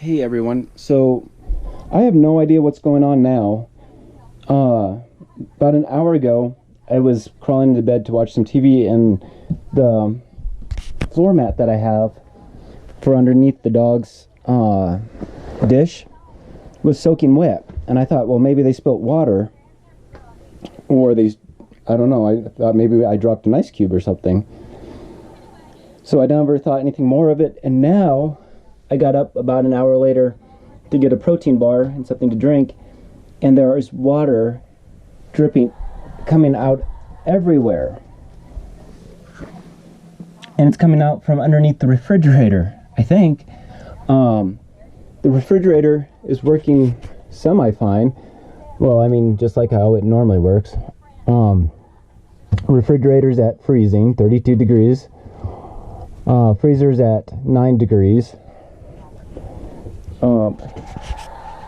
Hey everyone, so I have no idea what's going on now. About an hour ago, I was crawling into bed to watch some TV, and the floor mat that I have for underneath the dog's dish was soaking wet. And I thought, well, maybe they spilt water, or I don't know, I thought maybe I dropped an ice cube or something. So I never thought anything more of it, and now I got up about an hour later to get a protein bar and something to drink, and there is water dripping, coming out everywhere. And it's coming out from underneath the refrigerator, I think. The refrigerator is working semi-fine. Well, I mean, just like how it normally works. Refrigerator's at freezing, 32 degrees. Freezer's at 9 degrees.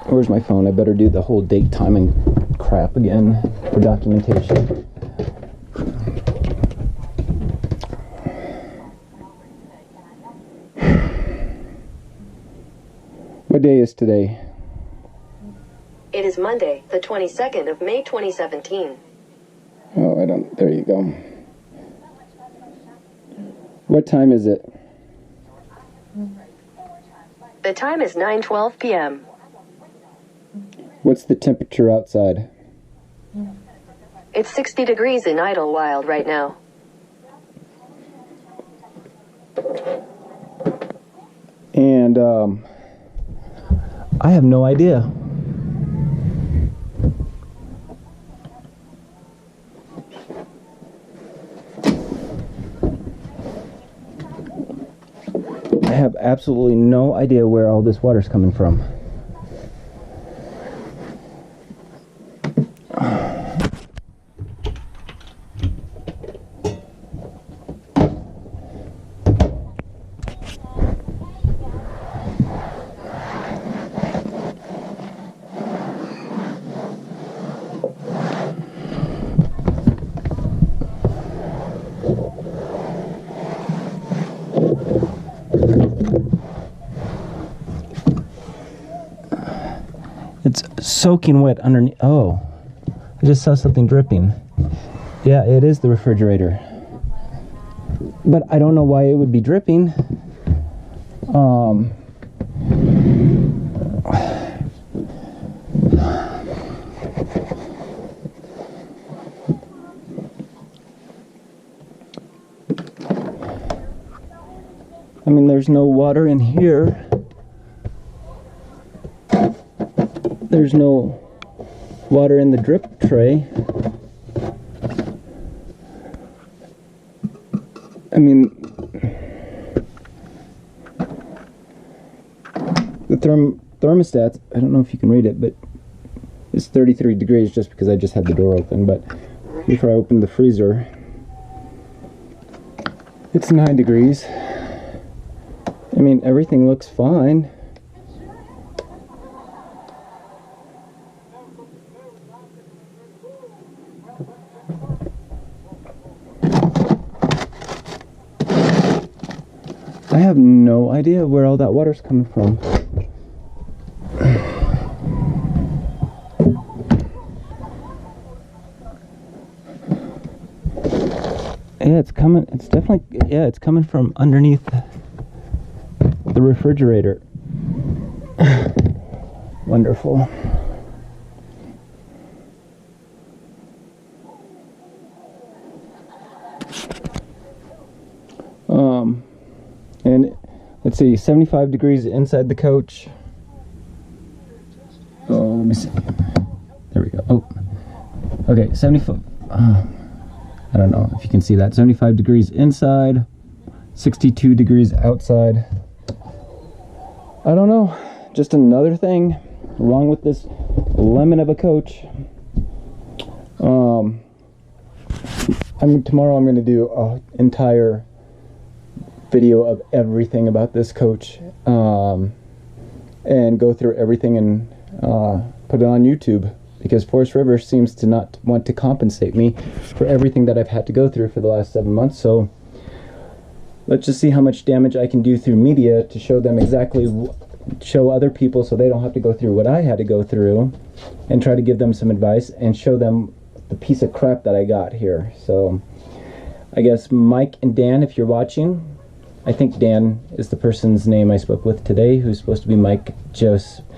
Where's my phone? I better do the whole date, time, and crap again for documentation. What day is today? It is Monday, the 22nd of May, 2017. Oh, there you go. What time is it? The time is 9:12 p.m. What's the temperature outside? It's 60 degrees in Idlewild right now. And, I have no idea. I have absolutely no idea where all this water's coming from. It's soaking wet underneath. Oh, I just saw something dripping. Yeah, it is the refrigerator. But I don't know why it would be dripping. I mean, there's no water in here. There's no water in the drip tray. I mean, the thermostat, I don't know if you can read it, but it's 33 degrees just because I just had the door open. But before I opened the freezer, it's 9 degrees. I mean, everything looks fine. I have no idea where all that water's coming from. Yeah, it's coming from underneath the refrigerator. Wonderful. And let's see, 75 degrees inside the coach. Oh, let me see. There we go. Oh, okay, 75. I don't know if you can see that. 75 degrees inside, 62 degrees outside. I don't know. Just another thing wrong with this lemon of a coach. Tomorrow I'm going to do an entire video of everything about this coach, and go through everything and put it on YouTube, because Forest River seems to not want to compensate me for everything that I've had to go through for the last 7 months. So let's just see how much damage I can do through media to show them exactly show other people so they don't have to go through what I had to go through, and try to give them some advice and show them the piece of crap that I got here. So I guess Mike and Dan, if you're watching, I think Dan is the person's name I spoke with today, who's supposed to be Mike Jensensky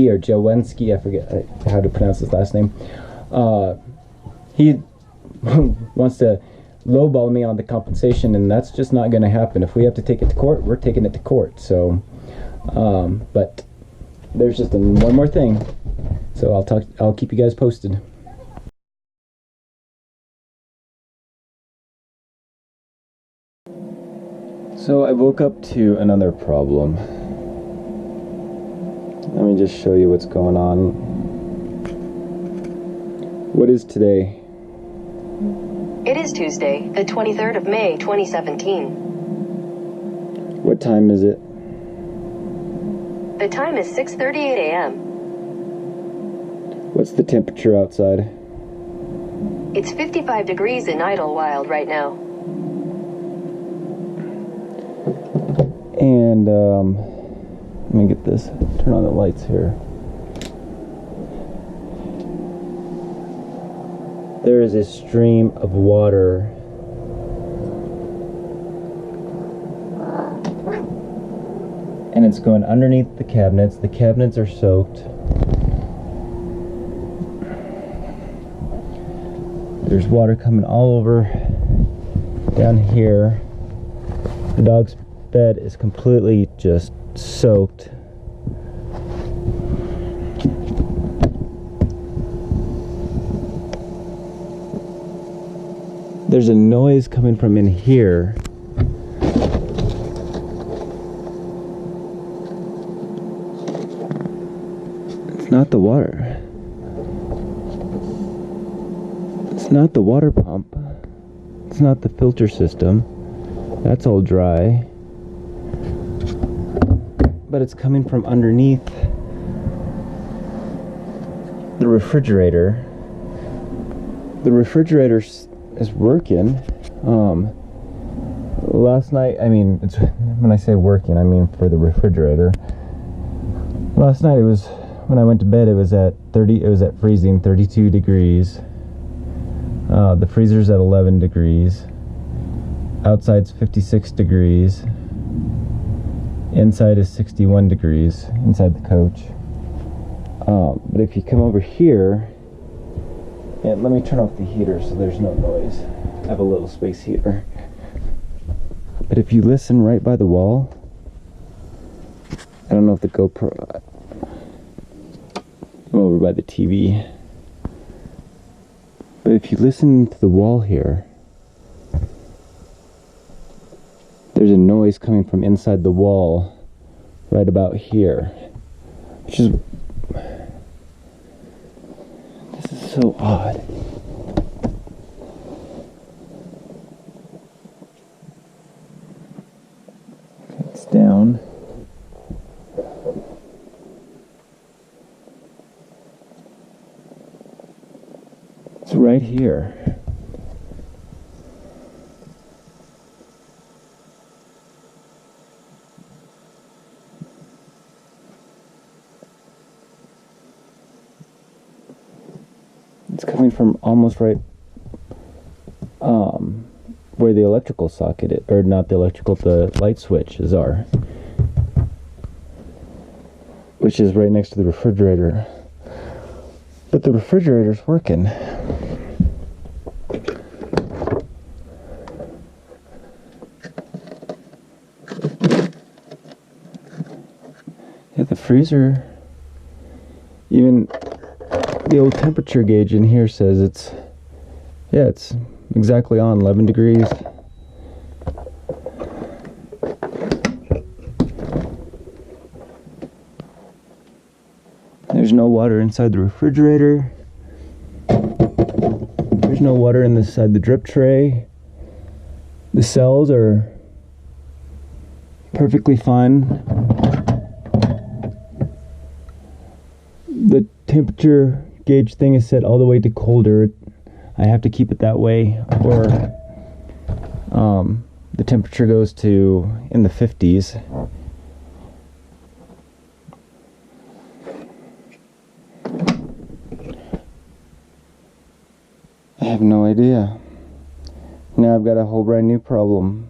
or Jawensky, I forget how to pronounce his last name. He wants to lowball me on the compensation, and that's just not going to happen. If we have to take it to court, we're taking it to court. So, but there's just one more thing. So I'll keep you guys posted. So I woke up to another problem. Let me just show you what's going on. What is today? It is Tuesday, the 23rd of May, 2017. What time is it? The time is 6:38 a.m. What's the temperature outside? It's 55 degrees in Idlewild right now. And let me get this, turn on the lights here. There is a stream of water and it's going underneath the cabinets. The cabinets are soaked. There's water coming all over down here. The dog's bed is completely just soaked. There's a noise coming from in here. It's not the water. It's not the water pump. It's not the filter system. That's all dry. But it's coming from underneath the refrigerator. The refrigerator is working. Last night, I mean, when I say working, I mean for the refrigerator. Last night, when I went to bed, it was at freezing, 32 degrees. The freezer's at 11 degrees. Outside's 56 degrees. Inside is 61 degrees inside the coach. But if you come over here, and let me turn off the heater so there's no noise. I have a little space heater. But if you listen right by the wall, I don't know if the GoPro, I'm over by the TV. But if you listen to the wall here, there's a noise coming from inside the wall right about here, which is, this is so odd. Okay, it's down. It's right here. It's coming from almost right where the electrical socket is, or not the electrical, the light switches are, which is right next to the refrigerator. But the refrigerator's working. Yeah, the freezer, even the old temperature gauge in here says it's exactly on 11 degrees. There's no water inside the refrigerator. There's no water inside the drip tray. The cells are perfectly fine. The temperature gauge thing is set all the way to colder. I have to keep it that way, or the temperature goes to in the 50s. have no idea. Now I've got a whole brand new problem.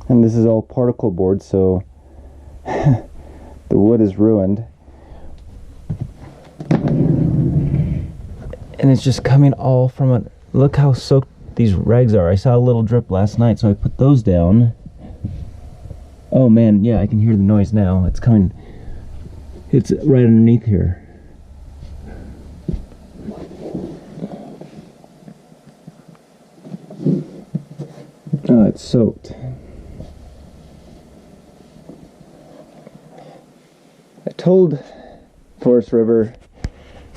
And this is all particle board, so the wood is ruined. And it's just coming all from a... Look how soaked these rags are. I saw a little drip last night, so I put those down. Oh man, yeah, I can hear the noise now. It's coming. It's right underneath here. Oh, it's soaked. I told Forest River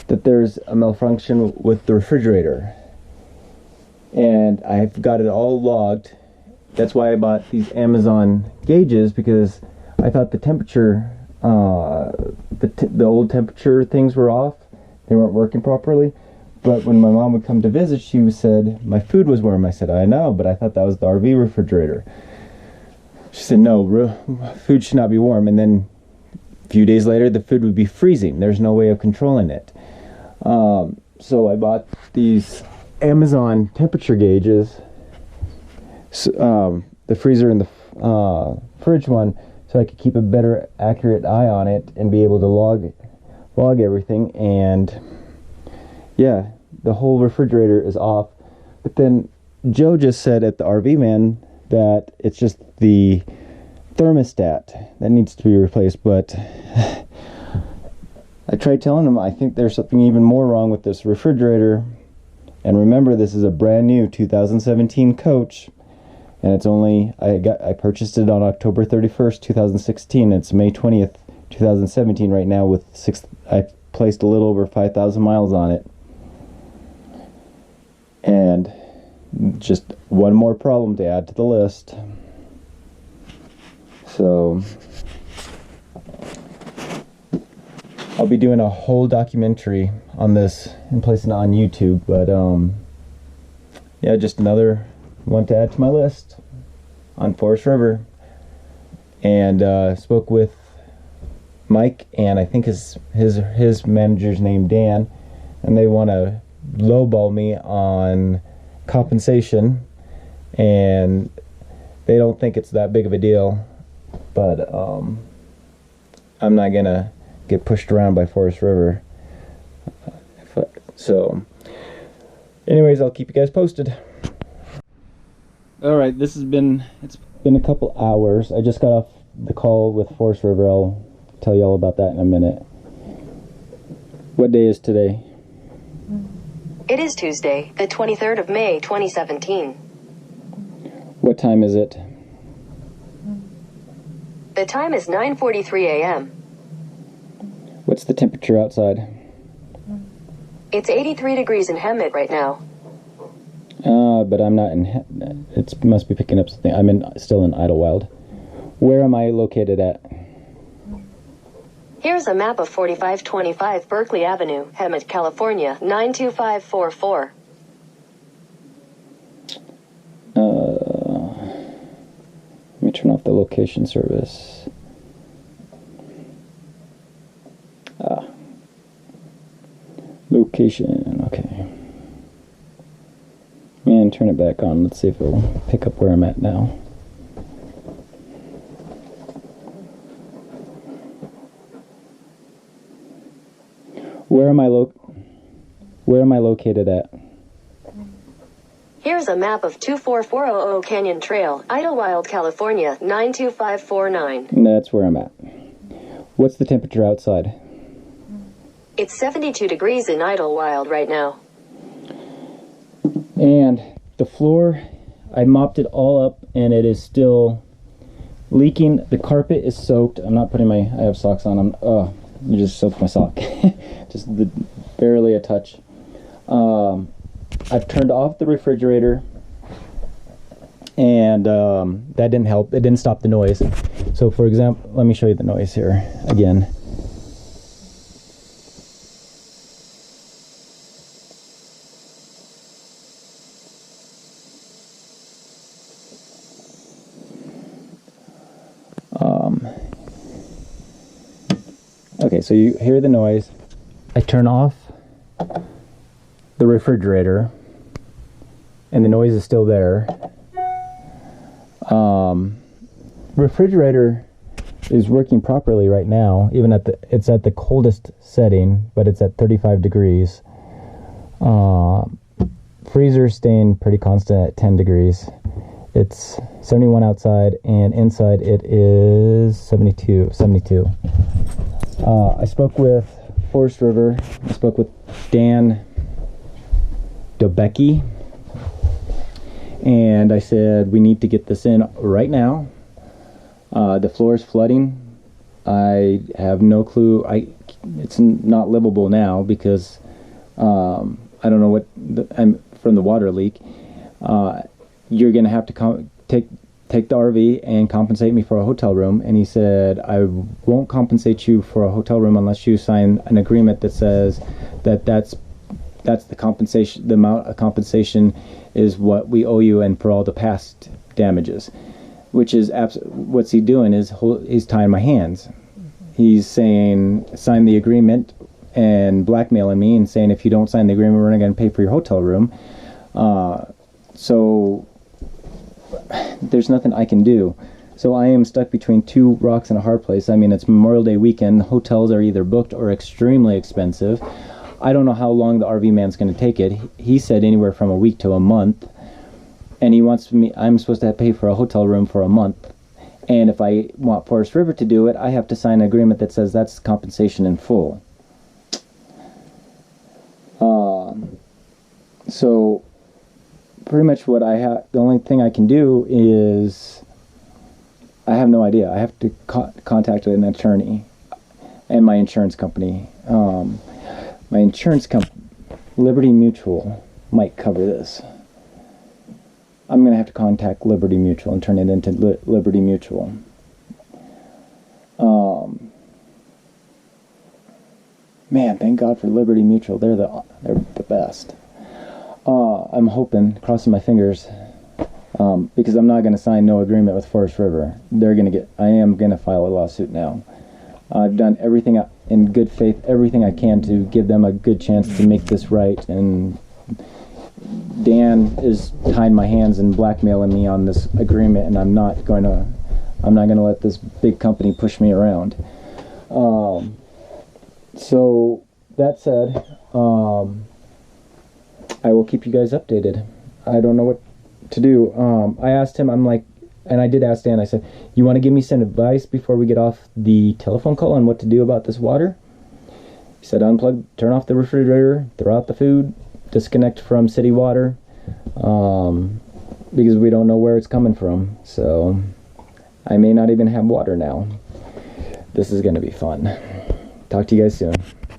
that there's a malfunction with the refrigerator, and I've got it all logged. That's why I bought these Amazon gauges, because I thought the temperature, the old temperature things were off. They weren't working properly. But when my mom would come to visit, she said my food was warm. I said, I know, but I thought that was the RV refrigerator. She said, no, food should not be warm. And then a few days later, the food would be freezing. There's no way of controlling it. So I bought these Amazon temperature gauges, the freezer and the fridge one, so I could keep a better accurate eye on it and be able to log everything. And yeah, the whole refrigerator is off. But then Joe just said at the RV Man that it's just the thermostat that needs to be replaced. But I tried telling him I think there's something even more wrong with this refrigerator. And remember, this is a brand new 2017 Coach, and it's only I purchased it on October 31st, 2016. It's May 20th, 2017 right now. I placed a little over 5,000 miles on it. And just one more problem to add to the list. So I'll be doing a whole documentary on this and placing it on YouTube, but yeah, just another one to add to my list on Forest River. And spoke with Mike, and I think his manager's named Dan, and they want to lowball me on compensation, and they don't think it's that big of a deal, but I'm not gonna get pushed around by Forest River. So anyways, I'll keep you guys posted. Alright, it's been a couple hours. I just got off the call with Forest River. I'll tell you all about that in a minute. What day is today? It is Tuesday, the 23rd of May, 2017. What time is it? The time is 9:43 a.m. What's the temperature outside? It's 83 degrees in Hemet right now. But I'm not in... It must be picking up something. I'm still in Idlewild. Where am I located at? Here's a map of 4525 Berkeley Avenue, Hemet, California, 92544. Let me turn off the location service. Location, okay. And turn it back on. Let's see if it'll pick up where I'm at now. Where am I located at? Here's a map of 24400 Canyon Trail, Idlewild, California, 92549. And that's where I'm at. What's the temperature outside? It's 72 degrees in Idlewild right now. And the floor, I mopped it all up and it is still leaking. The carpet is soaked. I'm not putting I have socks on. Let me just soak my sock. Just barely a touch. I've turned off the refrigerator, and that didn't help. It didn't stop the noise. So for example, let me show you the noise here again. Okay, so you hear the noise. I turn off the refrigerator, and the noise is still there. Refrigerator is working properly right now, even it's at the coldest setting, but it's at 35 degrees. Freezer staying pretty constant at 10 degrees. It's 71 outside, and inside it is 72. I spoke with Forest River. I spoke with Dan Dobecki, and I said we need to get this in right now. The floor is flooding. I have no clue. It's not livable now because I don't know what I'm from the water leak. You're gonna have to take the RV and compensate me for a hotel room. And he said, I won't compensate you for a hotel room unless you sign an agreement that says that's the compensation. The amount of compensation is what we owe you, and for all the past damages. Which is what's he doing is he's tying my hands. He's saying sign the agreement and blackmailing me and saying if you don't sign the agreement, we're not going to pay for your hotel room. So there's nothing I can do. So I am stuck between two rocks and a hard place. I mean, it's Memorial Day weekend. Hotels are either booked or extremely expensive. I don't know how long the RV man's going to take it. He said anywhere from a week to a month. And he wants me, I'm supposed to pay for a hotel room for a month. And if I want Forest River to do it, I have to sign an agreement that says that's compensation in full. So pretty much what I have, the only thing I can do is, I have no idea. I have to contact an attorney and my insurance company. My insurance company, Liberty Mutual, might cover this. I'm going to have to contact Liberty Mutual and turn it into Liberty Mutual. Man, thank God for Liberty Mutual. They're the best. I'm hoping, crossing my fingers, because I'm not going to sign no agreement with Forest River. I am going to file a lawsuit now. I've done everything in good faith, everything I can to give them a good chance to make this right, and Dan is tying my hands and blackmailing me on this agreement, and I'm not going to let this big company push me around. So that said, I will keep you guys updated. I don't know what to do. I asked him, and I did ask Dan, I said, you want to give me some advice before we get off the telephone call on what to do about this water? He said, turn off the refrigerator, throw out the food, disconnect from city water, because we don't know where it's coming from. So I may not even have water now. This is going to be fun. Talk to you guys soon.